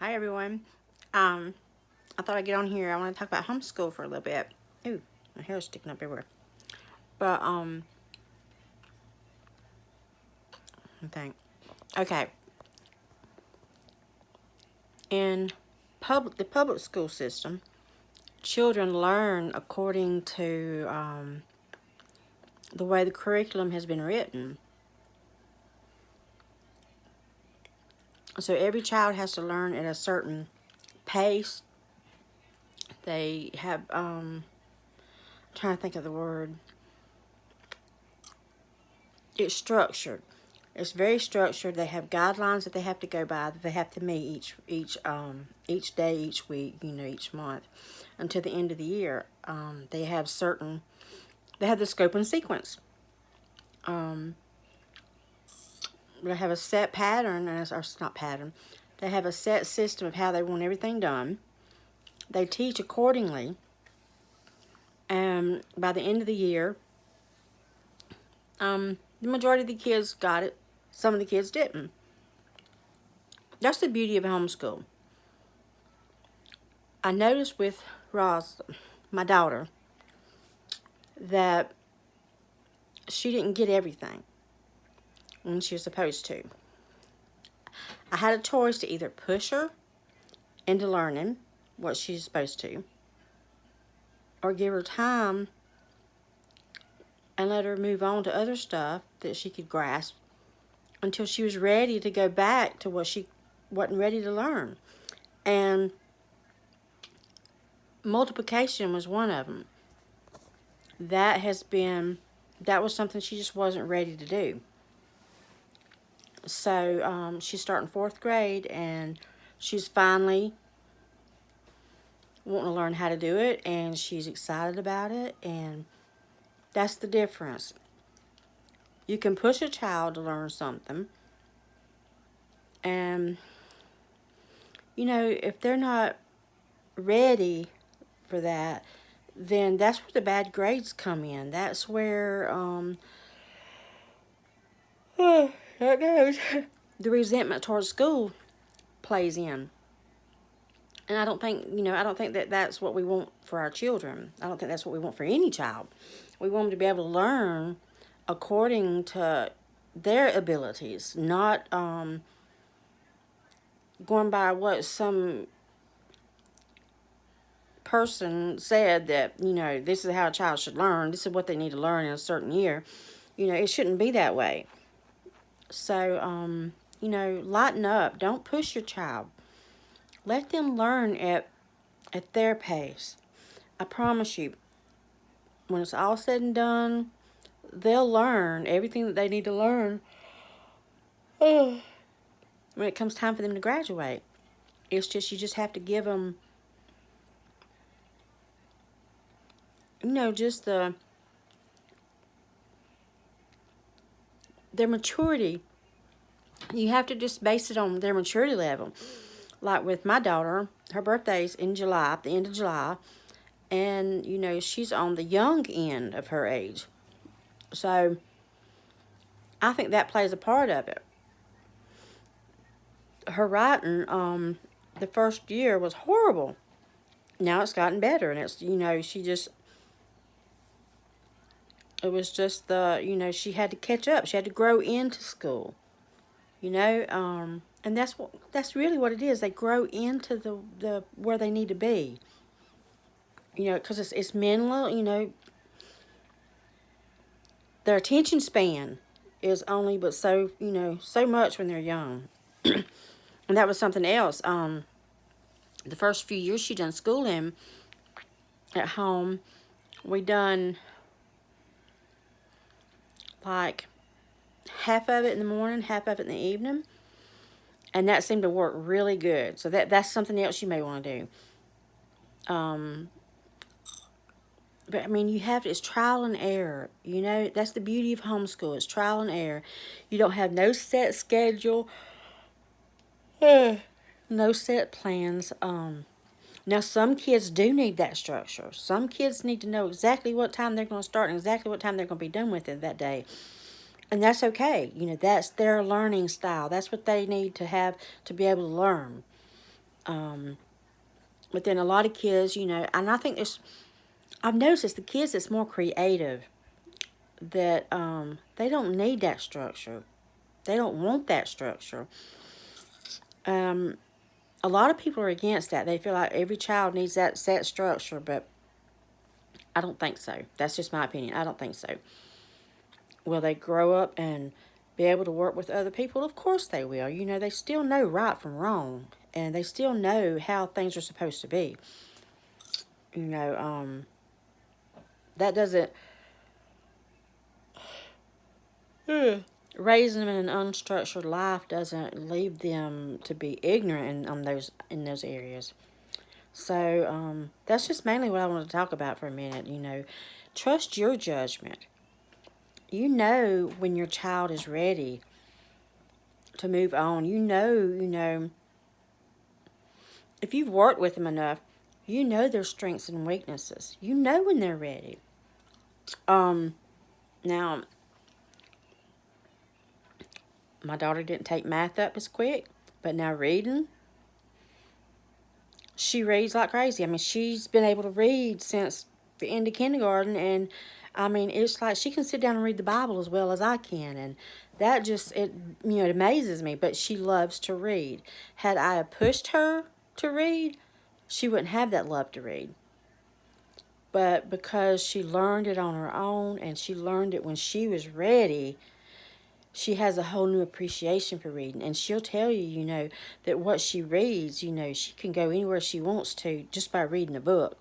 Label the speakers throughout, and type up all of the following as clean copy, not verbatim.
Speaker 1: Hi everyone. I thought I'd get on here. I want to talk about homeschool for a little bit. Ooh, my hair's sticking up everywhere. But I think okay. In the public school system, children learn according to the way the curriculum has been written. So every child has to learn at a certain pace. They have I'm trying to think of the word. It's structured. It's very structured. They have guidelines that they have to go by, that they have to meet each day, each week, each month, until the end of the year. They have the scope and sequence. Um, they have a set pattern, or it's not pattern. They have a set system of how they want everything done. They teach accordingly. And by the end of the year, the majority of the kids got it. Some of the kids didn't. That's the beauty of homeschool. I noticed with Roz, my daughter, that she didn't get everything when she was supposed to. I had a choice to either push her into learning what she's supposed to, or give her time and let her move on to other stuff that she could grasp until she was ready to go back to what she wasn't ready to learn. And multiplication was one of them. That was something she just wasn't ready to do. So she's starting fourth grade, and she's finally wanting to learn how to do it, and she's excited about it, and that's the difference. You can push a child to learn something, and if they're not ready for that, then that's where the bad grades come in. That's where that goes. The resentment towards school plays in. And I don't think that that's what we want for our children. I don't think that's what we want for any child. We want them to be able to learn according to their abilities, not going by what some person said that, this is how a child should learn. This is what they need to learn in a certain year. It shouldn't be that way. So, lighten up. Don't push your child. Let them learn at their pace. I promise you, when it's all said and done, they'll learn everything that they need to learn when it comes time for them to graduate. It's just, you just have to give them, just their maturity. You have to just base it on their maturity level. Like with my daughter, her birthday's in July, at the end of July, and she's on the young end of her age. So I think that plays a part of it. Her writing, the first year was horrible. Now it's gotten better, and it's, it was just she had to catch up. She had to grow into school, and that's really what it is. They grow into the where they need to be, because it's mental, their attention span is only but so much when they're young. And that was something else. The first few years she done schooling at home, we done like half of it in the morning, half of it in the evening, and that seemed to work really good. So that's something else you may want to do. But I mean, it's trial and error. That's the beauty of homeschool. It's trial and error. You don't have no set schedule, no set plans. Now some kids do need that structure. Some kids need to know exactly what time they're going to start and exactly what time they're going to be done with it that day. And that's okay. That's their learning style. That's what they need to have to be able to learn. But then a lot of kids, you know, and I think I've noticed it's the kids that's more creative that they don't need that structure. They don't want that structure. A lot of people are against that. They feel like every child needs that set structure, but I don't think so. That's just my opinion. I don't think so. Will they grow up and be able to work with other people? Of course they will. You know, they still know right from wrong, and they still know how things are supposed to be. You know, that doesn't raising them in an unstructured life doesn't leave them to be ignorant in those areas. So that's just mainly what I want to talk about for a minute. You know, trust your judgment. You know when your child is ready to move on. You know, if you've worked with them enough, you know their strengths and weaknesses. You know when they're ready. Now, my daughter didn't take math up as quick, but now reading, she reads like crazy. I mean, she's been able to read since the end of kindergarten, and I mean, it's like she can sit down and read the Bible as well as I can, and that just, it amazes me, but she loves to read. Had I pushed her to read, she wouldn't have that love to read. But because she learned it on her own, and she learned it when she was ready, she has a whole new appreciation for reading. And she'll tell you, you know, that what she reads, you know, she can go anywhere she wants to just by reading a book.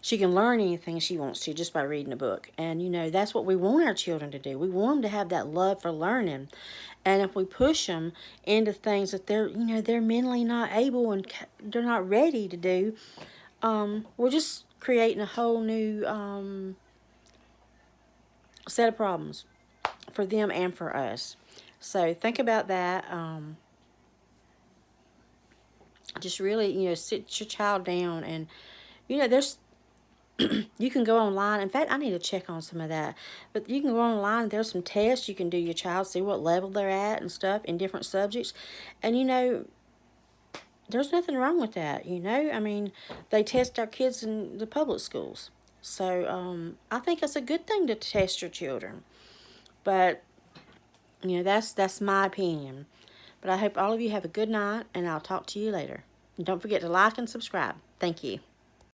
Speaker 1: She can learn anything she wants to just by reading a book. And, you know, that's what we want our children to do. We want them to have that love for learning. And if we push them into things that they're mentally not able and they're not ready to do, we're just creating a whole new set of problems for them and for us. So think about that. Just really, you know, sit your child down, and you know, there's you can go online. In fact, I need to check on some of that. But you can go online. There's some tests you can do your child, see what level they're at and stuff in different subjects. And you know, there's nothing wrong with that. You know, I mean, they test our kids in the public schools. So I think it's a good thing to test your children. But you know, that's my opinion. But I hope all of you have a good night, and I'll talk to you later. And don't forget to like and subscribe. Thank you.